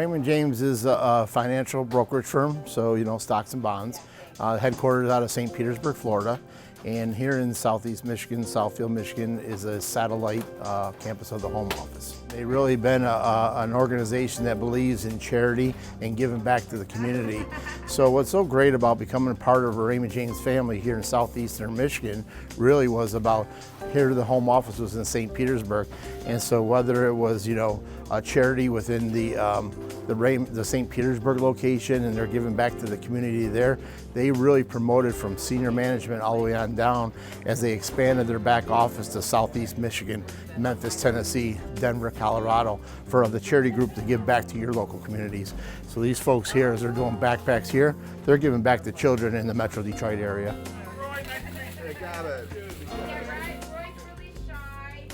Raymond James is a financial brokerage firm, so stocks and bonds, headquartered out of St. Petersburg, Florida. And here in Southeast Michigan, Southfield, Michigan is a satellite campus of the Home Office. They've really been an organization that believes in charity and giving back to the community. So what's so great about becoming a part of a Raymond James family here in Southeastern Michigan really was about, here the Home Office was in St. Petersburg. And so whether it was, a charity within the St. Petersburg location and they're giving back to the community there, they really promoted from senior management all the way on down as they expanded their back office to Southeast Michigan, Memphis, Tennessee, Denver, Colorado, for the charity group to give back to your local communities. So these folks here, as they're doing backpacks here, they're giving back to children in the Metro Detroit area. I got it.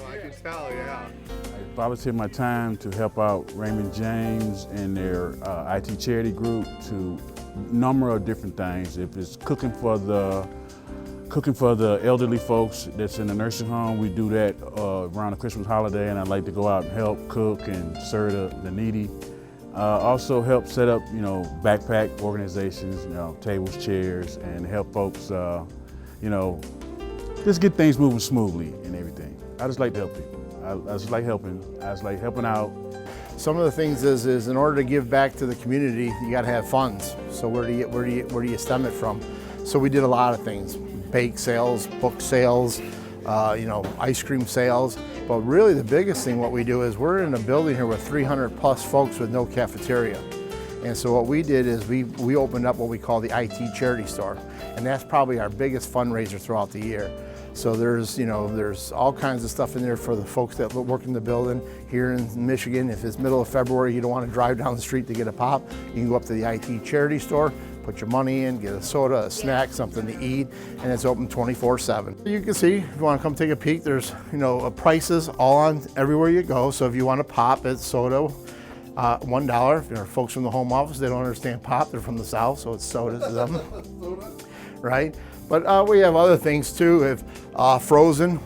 I can tell, yeah. I volunteer my time to help out Raymond James and their IT charity group to a number of different things. If it's cooking for the elderly folks that's in the nursing home, we do that around the Christmas holiday, and I like to go out and help cook and serve the needy. Also help set up, backpack organizations, tables, chairs, and help folks, just get things moving smoothly and everything. I just like to help people. I just like helping. I just like helping out. Some of the things is in order to give back to the community, you got to have funds. So where do you stem it from? So we did a lot of things: bake sales, book sales, ice cream sales. But really, the biggest thing what we do is we're in a building here with 300 plus folks with no cafeteria. And so what we did is we opened up what we call the IT charity store, and that's probably our biggest fundraiser throughout the year. So there's all kinds of stuff in there for the folks that work in the building. Here in Michigan, if it's middle of February, you don't want to drive down the street to get a pop, you can go up to the IT charity store, put your money in, get a soda, a snack, something to eat, and it's open 24/7. You can see, if you want to come take a peek, there's prices all on everywhere you go. So if you want to pop, it's soda, $1. If there are folks from the Home Office, they don't understand pop, they're from the South, so it's soda to them, right? But we have other things too, if frozen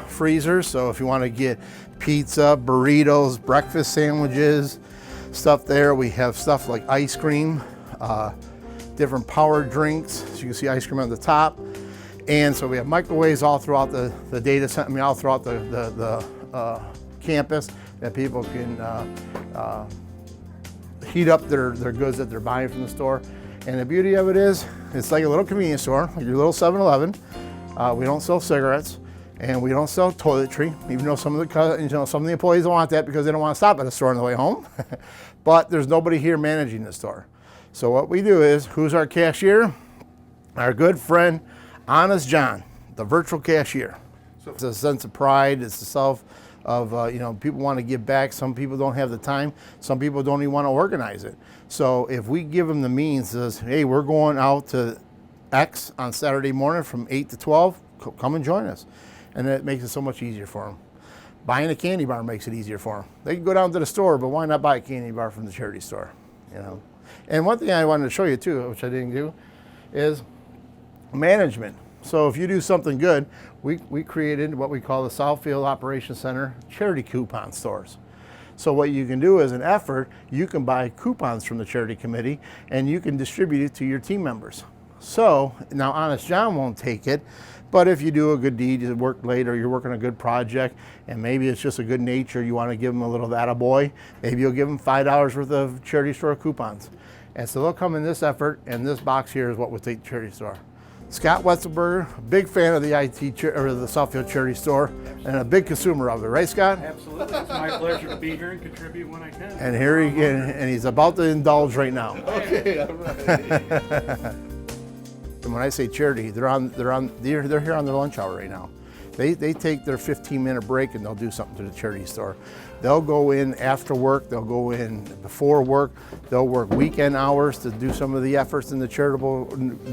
freezers. So if you want to get pizza, burritos, breakfast sandwiches, stuff there. We have stuff like ice cream, different power drinks. So you can see ice cream on the top. And so we have microwaves all throughout the data center, all throughout the campus that people can heat up their goods that they're buying from the store. And the beauty of it is, it's like a little convenience store, like your little 7-Eleven. We don't sell cigarettes, and we don't sell toiletry, even though some of the employees don't want that because they don't want to stop at a store on the way home. But there's nobody here managing the store. So what we do is, who's our cashier? Our good friend, Honest John, the virtual cashier. So it's a sense of pride, it's the self of, people want to give back. Some people don't have the time. Some people don't even want to organize it. So if we give them the means, says, hey, we're going out to X on Saturday morning from 8 to 12, come and join us. And it makes it so much easier for them. Buying a candy bar makes it easier for them. They can go down to the store, but why not buy a candy bar from the charity store? And one thing I wanted to show you too, which I didn't do, is management. So if you do something good, we created what we call the Southfield Operations Center charity coupon stores. So what you can do as an effort, you can buy coupons from the charity committee and you can distribute it to your team members. So now Honest John won't take it, but if you do a good deed, you work late or you're working a good project and maybe it's just a good nature, you want to give them a little attaboy, maybe you'll give them $5 worth of charity store coupons. And so they'll come in this effort, and this box here is what we'll take to charity store. Scott Wetzelberger, big fan of the the Southfield Charity Store, and a big consumer of it, right, Scott? Absolutely, it's my pleasure to be here and contribute when I can. And here and he's about to indulge right now. Okay, all right. And when I say charity, they're here on their lunch hour right now. They take their 15-minute break and they'll do something to the charity store. They'll go in after work, they'll go in before work, they'll work weekend hours to do some of the efforts in the charitable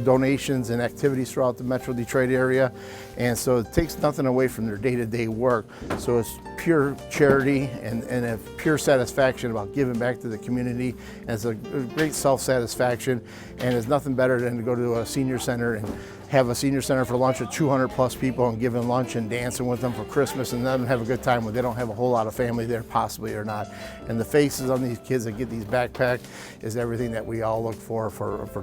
donations and activities throughout the Metro Detroit area. And so it takes nothing away from their day-to-day work. So it's pure charity and a pure satisfaction about giving back to the community. And it's a great self-satisfaction, and it's nothing better than to go to a senior center and have a senior center for lunch with 200 plus people and giving lunch and dancing with them for Christmas and let them have a good time when they don't have a whole lot of family there possibly or not. And the faces on these kids that get these backpacks is everything that we all look for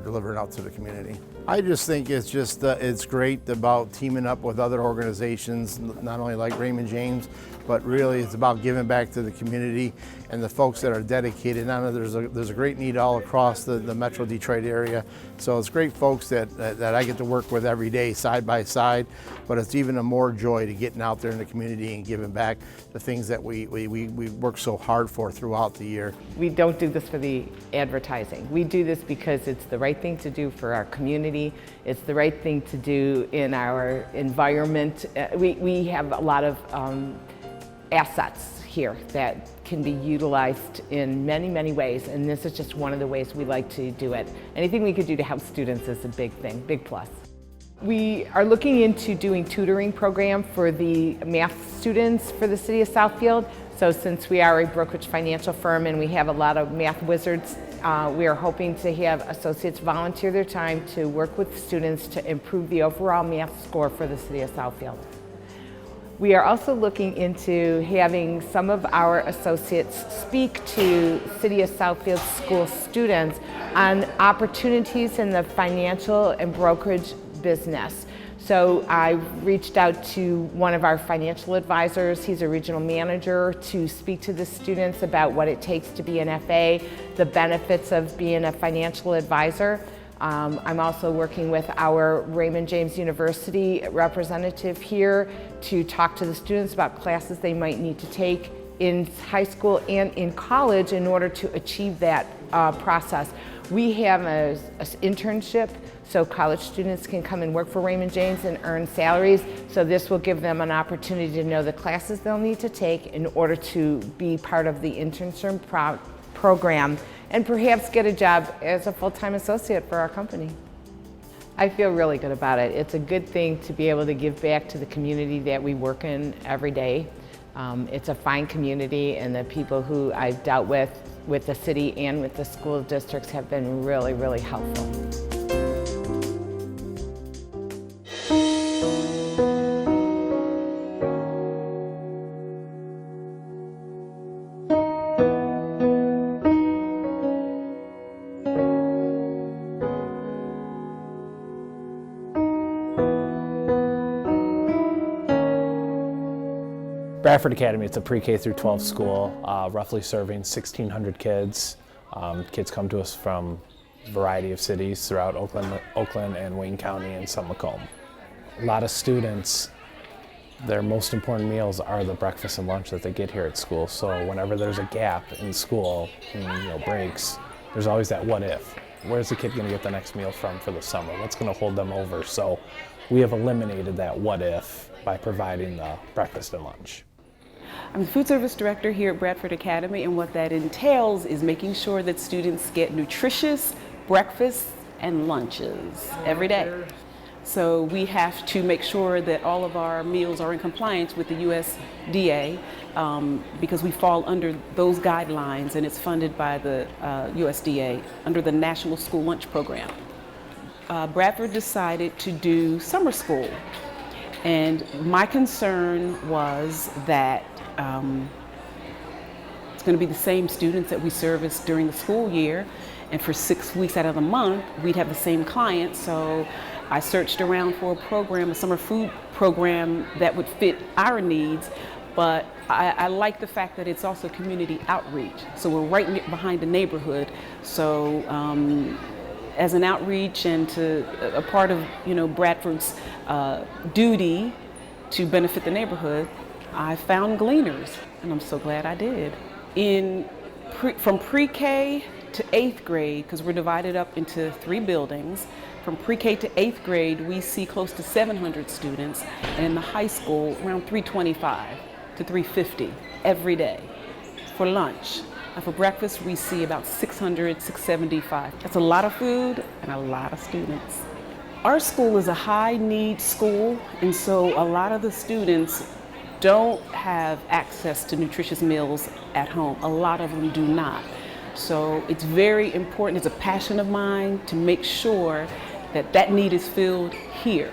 delivering out to the community. I just think it's just it's great about teaming up with other organizations, not only like Raymond James, but really it's about giving back to the community and the folks that are dedicated. Now there's a great need all across the Metro Detroit area, so it's great folks that I get to work with every day side by side, but it's even a more joy to getting out there in the community and giving back the things that we work so hard for throughout the year. We don't do this for the advertising. We do this because it's the right thing to do for our community. It's the right thing to do in our environment. We have a lot of assets here that can be utilized in many, many ways, and this is just one of the ways we like to do it. Anything we could do to help students is a big thing, big plus. We are looking into doing tutoring program for the math students for the city of Southfield. So since we are a brokerage financial firm and we have a lot of math wizards, we are hoping to have associates volunteer their time to work with students to improve the overall math score for the city of Southfield. We are also looking into having some of our associates speak to City of Southfield school students on opportunities in the financial and brokerage business. So I reached out to one of our financial advisors, he's a regional manager, to speak to the students about what it takes to be an FA, the benefits of being a financial advisor. I'm also working with our Raymond James University representative here to talk to the students about classes they might need to take in high school and in college in order to achieve that process. We have an internship, so college students can come and work for Raymond James and earn salaries. So this will give them an opportunity to know the classes they'll need to take in order to be part of the internship program and perhaps get a job as a full-time associate for our company. I feel really good about it. It's a good thing to be able to give back to the community that we work in every day. It's a fine community, and the people who I've dealt with the city and with the school districts have been really, really helpful. Bradford Academy, it's a pre-K through 12 school, roughly serving 1,600 kids. Kids come to us from a variety of cities throughout Oakland and Wayne County and some Macomb. A lot of students, their most important meals are the breakfast and lunch that they get here at school. So whenever there's a gap in school, breaks, there's always that what if. Where's the kid going to get the next meal from for the summer? What's going to hold them over? So we have eliminated that what if by providing the breakfast and lunch. I'm the food service director here at Bradford Academy, and what that entails is making sure that students get nutritious breakfasts and lunches every day. So we have to make sure that all of our meals are in compliance with the USDA because we fall under those guidelines, and it's funded by the USDA under the National School Lunch Program. Bradford decided to do summer school, and my concern was that it's going to be the same students that we service during the school year, and for 6 weeks out of the month we'd have the same clients. So I searched around for a program, a summer food program that would fit our needs, but I like the fact that it's also community outreach. So we're right behind the neighborhood. So as an outreach and to a part of Bradford's duty to benefit the neighborhood, I found Gleaners, and I'm so glad I did. From pre-K to 8th grade, because we're divided up into 3 buildings, from pre-K to 8th grade, we see close to 700 students, and in the high school, around 325 to 350 every day. For lunch, for breakfast, we see about 600, 675. That's a lot of food and a lot of students. Our school is a high-need school, and so a lot of the students don't have access to nutritious meals at home. A lot of them do not. So it's very important, it's a passion of mine to make sure that that need is filled here.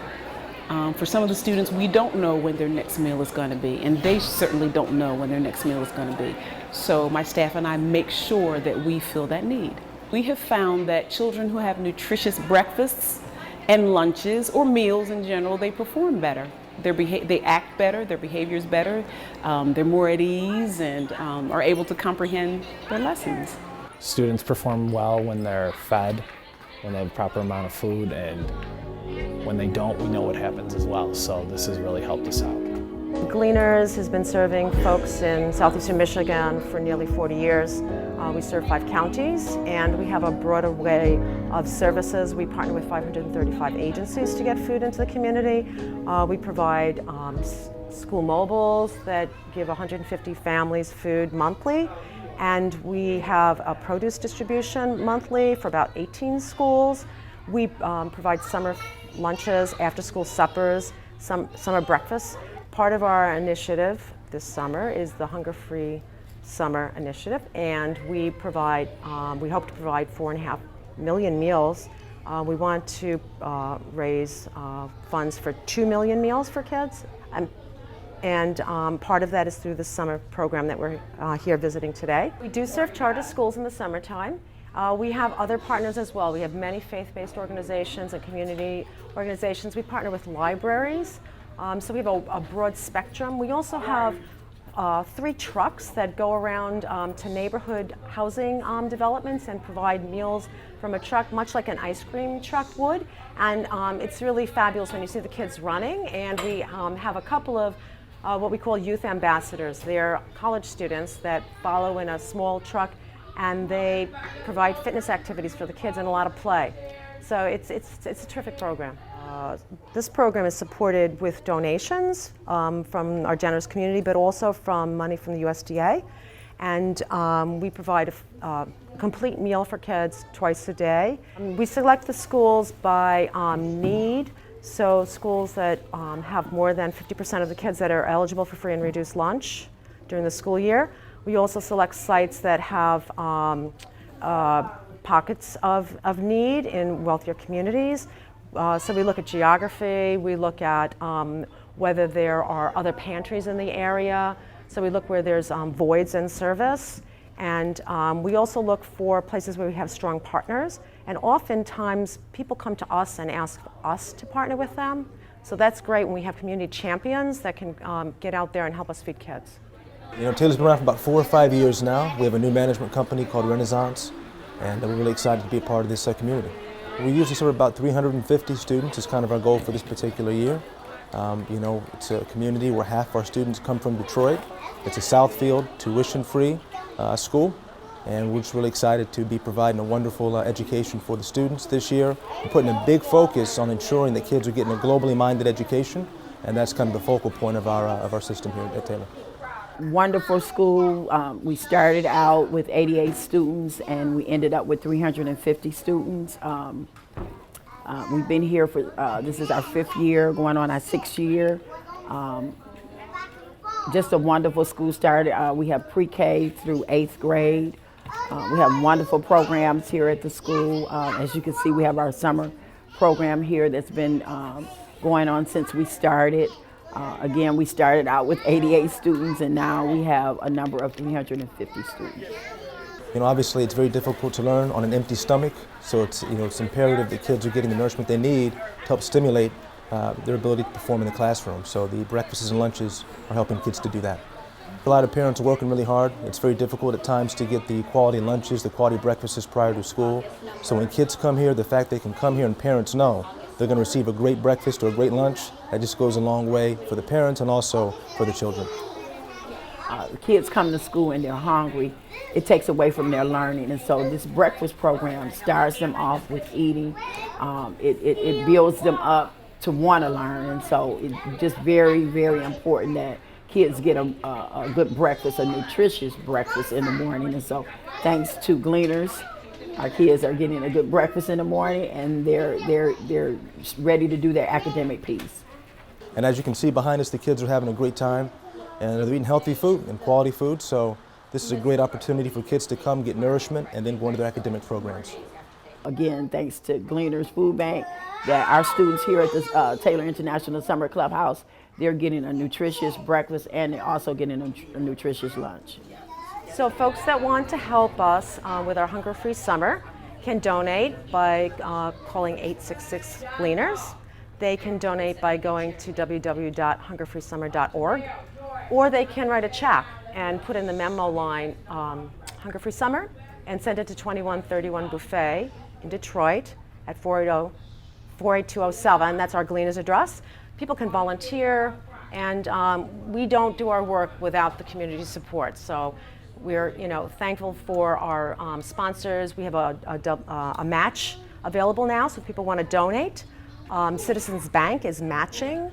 For some of the students, we don't know when their next meal is going to be, and they certainly don't know when their next meal is going to be. So my staff and I make sure that we fill that need. We have found that children who have nutritious breakfasts and lunches or meals in general, they perform better. They act better, their behavior is better, they're more at ease and are able to comprehend their lessons. Students perform well when they're fed, when they have the proper amount of food, and when they don't, we know what happens as well. So this has really helped us out. Gleaners has been serving folks in southeastern Michigan for nearly 40 years. We serve 5 counties, and we have a broad array of services. We partner with 535 agencies to get food into the community. We provide school mobiles that give 150 families food monthly, and we have a produce distribution monthly for about 18 schools. We provide summer lunches, after-school suppers, summer breakfasts. Part of our initiative this summer is the Hunger-Free Summer Initiative, and we hope to provide 4.5 million meals. We want to raise funds for 2 million meals for kids, and part of that is through the summer program that we're here visiting today. We do serve charter schools in the summertime. We have other partners as well. We have many faith-based organizations and community organizations. We partner with libraries, so we have a broad spectrum. We also have 3 trucks that go around to neighborhood housing developments and provide meals from a truck, much like an ice cream truck would. And it's really fabulous when you see the kids running. And we have a couple of what we call youth ambassadors. They're college students that follow in a small truck, and they provide fitness activities for the kids and a lot of play. So it's a terrific program. This program is supported with donations from our generous community, but also from money from the USDA. And we provide a complete meal for kids twice a day. We select the schools by need. So schools that have more than 50% of the kids that are eligible for free and reduced lunch during the school year. We also select sites that have pockets of need in wealthier communities. So we look at geography, we look at whether there are other pantries in the area. So we look where there's voids in service. And we also look for places where we have strong partners. And oftentimes people come to us and ask us to partner with them. So that's great when we have community champions that can get out there and help us feed kids. You know, Taylor's been around for about 4 or 5 years now. We have a new management company called Renaissance, and we're really excited to be a part of this community. We usually serve about 350 students is kind of our goal for this particular year. You know, it's a community where half our students come from Detroit. It's a Southfield tuition-free school, and we're just really excited to be providing a wonderful education for the students this year. We're putting a big focus on ensuring that kids are getting a globally minded education, and that's kind of the focal point of our system here at Taylor. Wonderful school. We started out with 88 students and we ended up with 350 students. We've been here for, this is our 5th year, going on our 6th year. Just a wonderful school. Started, we have pre-K through 8th grade. We have wonderful programs here at the school. As you can see, we have our summer program here that's been going on since we started. Again, we started out with 88 students, and now we have a number of 350 students. You know, obviously it's very difficult to learn on an empty stomach, so it's imperative that kids are getting the nourishment they need to help stimulate their ability to perform in the classroom. So the breakfasts and lunches are helping kids to do that. A lot of parents are working really hard. It's very difficult at times to get the quality lunches, the quality breakfasts prior to school. So when kids come here, the fact they can come here and parents know they're going to receive a great breakfast or a great lunch, that just goes a long way for the parents and also for the children. The kids come to school and they're hungry. It takes away from their learning, and so this breakfast program starts them off with eating. It builds them up to want to learn, and so it's just very, very important that kids get a good breakfast, a nutritious breakfast in the morning. And so thanks to Gleaners, our kids are getting a good breakfast in the morning, and they're ready to do their academic piece. And as you can see behind us, the kids are having a great time, and they're eating healthy food and quality food. So this is a great opportunity for kids to come get nourishment and then go into their academic programs. again, thanks to Gleaners Food Bank, that our students here at the Taylor International Summer Clubhouse, they're getting a nutritious breakfast and they're also getting a nutritious lunch. So folks that want to help us with our Hunger Free Summer can donate by calling 866 Gleaners. They can donate by going to www.hungerfreesummer.org, or they can write a check and put in the memo line Hunger Free Summer and send it to 2131 Buffet in Detroit at 48207. That's our Gleaners address. People can volunteer, and we don't do our work without the community support. So we're thankful for our sponsors. We have a match available now, so if people want to donate. Citizens Bank is matching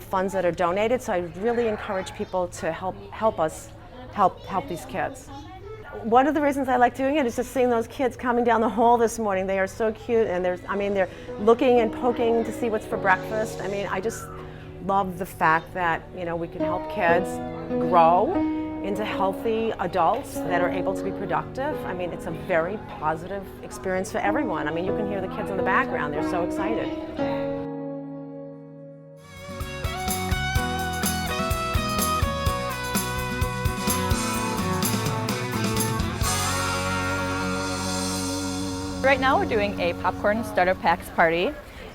funds that are donated, so I really encourage people to help us help these kids. One of the reasons I like doing it is just seeing those kids coming down the hall this morning. They are so cute, and they're looking and poking to see what's for breakfast. I mean, I just love the fact that we can help kids grow into healthy adults that are able to be productive. I mean, it's a very positive experience for everyone. I mean, you can hear the kids in the background. They're so excited. Right now we're doing a popcorn starter packs party,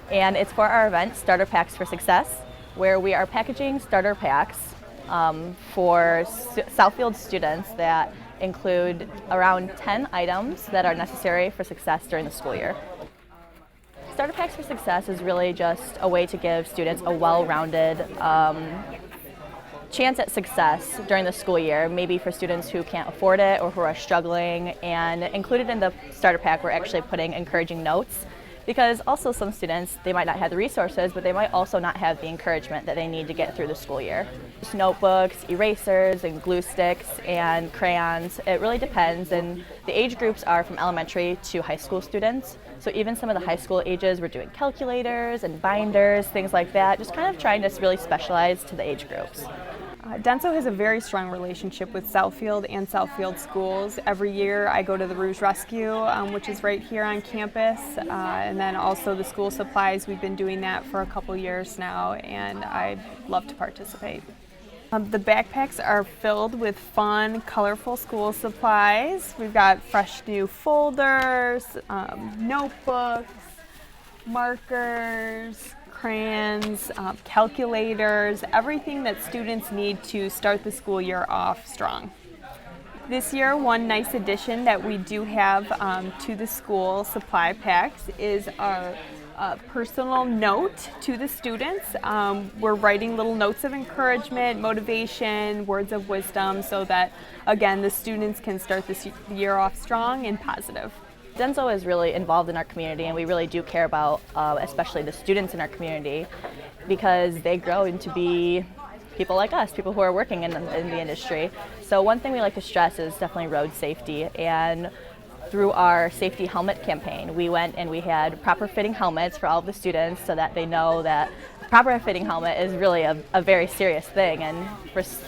and it's for our event Starter Packs for Success, where we are packaging starter packs for Southfield students that include around 10 items that are necessary for success during the school year. Starter Packs for Success is really just a way to give students a well-rounded chance at success during the school year, maybe for students who can't afford it or who are struggling. And included in the starter pack, we're actually putting encouraging notes, because also some students, they might not have the resources, but they might also not have the encouragement that they need to get through the school year. Just notebooks, erasers, and glue sticks, and crayons. It really depends, and the age groups are from elementary to high school students. So even some of the high school ages, we're doing calculators and binders, things like that, just kind of trying to really specialize to the age groups. Denso has a very strong relationship with Southfield and Southfield schools. Every year I go to the Rouge Rescue, which is right here on campus, and then also the school supplies. We've been doing that for a couple years now, and I love to participate. The backpacks are filled with fun, colorful school supplies. We've got fresh new folders, notebooks, markers, crayons, calculators, everything that students need to start the school year off strong. This year, one nice addition that we do have to the school supply packs is our personal note to the students. We're writing little notes of encouragement, motivation, words of wisdom, so that, again, the students can start this year off strong and positive. Denso is really involved in our community, and we really do care about especially the students in our community, because they grow into be people like us, people who are working in the industry. So one thing we like to stress is definitely road safety, and through our safety helmet campaign, we went and we had proper fitting helmets for all of the students so that they know that proper fitting helmet is really a very serious thing, and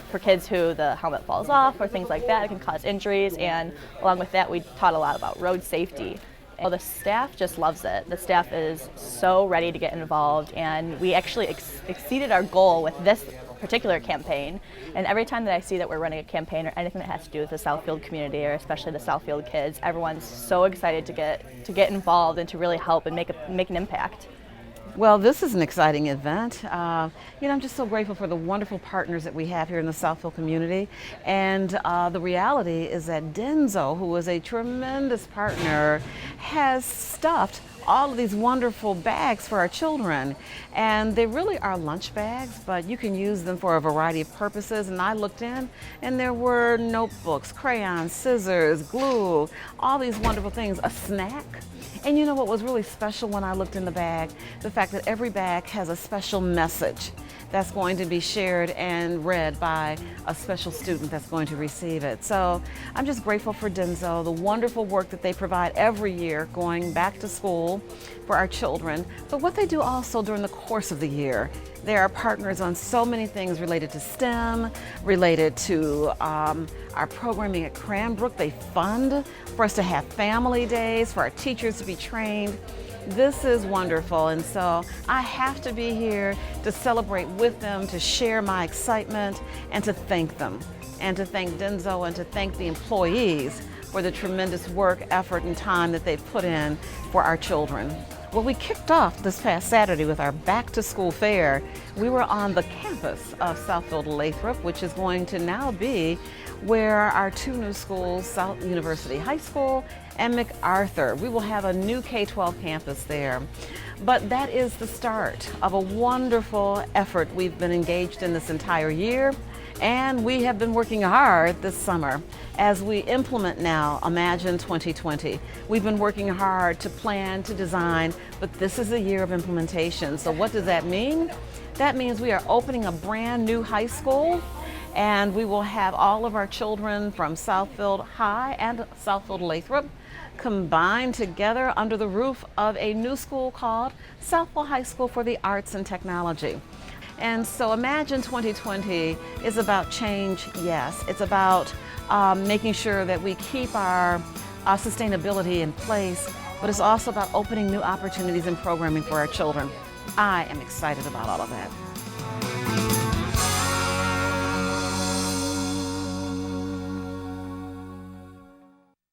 for kids who the helmet falls off or things like that, it can cause injuries. And along with that, we taught a lot about road safety. Well, the staff just loves it. The staff is so ready to get involved, and we actually exceeded our goal with this particular campaign. And every time that I see that we're running a campaign or anything that has to do with the Southfield community, or especially the Southfield kids, everyone's so excited to get involved and to really help and make an impact. Well, this is an exciting event. I'm just so grateful for the wonderful partners that we have here in the Southfield community. And the reality is that Denso, who is a tremendous partner, has stuffed all of these wonderful bags for our children. And they really are lunch bags, but you can use them for a variety of purposes. And I looked in, and there were notebooks, crayons, scissors, glue, all these wonderful things, a snack. And you know what was really special when I looked in the bag? The fact that every bag has a special message that's going to be shared and read by a special student that's going to receive it. So I'm just grateful for Denso, the wonderful work that they provide every year going back to school for our children, but what they do also during the course of the year. They are partners on so many things related to STEM, related to our programming at Cranbrook. They fund for us to have family days, for our teachers to be be trained. This is wonderful, and so I have to be here to celebrate with them, to share my excitement, and to thank them, and to thank Denso, and to thank the employees for the tremendous work, effort, and time that they've put in for our children. Well, we kicked off this past Saturday with our back to school fair. We were on the campus of Southfield Lathrop, which is going to now be where our two new schools, South University High School and MacArthur. We will have a new K-12 campus there. But that is the start of a wonderful effort we've been engaged in this entire year. And we have been working hard this summer as we implement now Imagine 2020. We've been working hard to plan, to design, but this is a year of implementation. So what does that mean? That means we are opening a brand new high school, and we will have all of our children from Southfield High and Southfield Lathrop combined together under the roof of a new school called Southfield High School for the Arts and Technology. And so Imagine 2020 is about change, yes. It's about making sure that we keep our sustainability in place, but it's also about opening new opportunities and programming for our children. I am excited about all of that.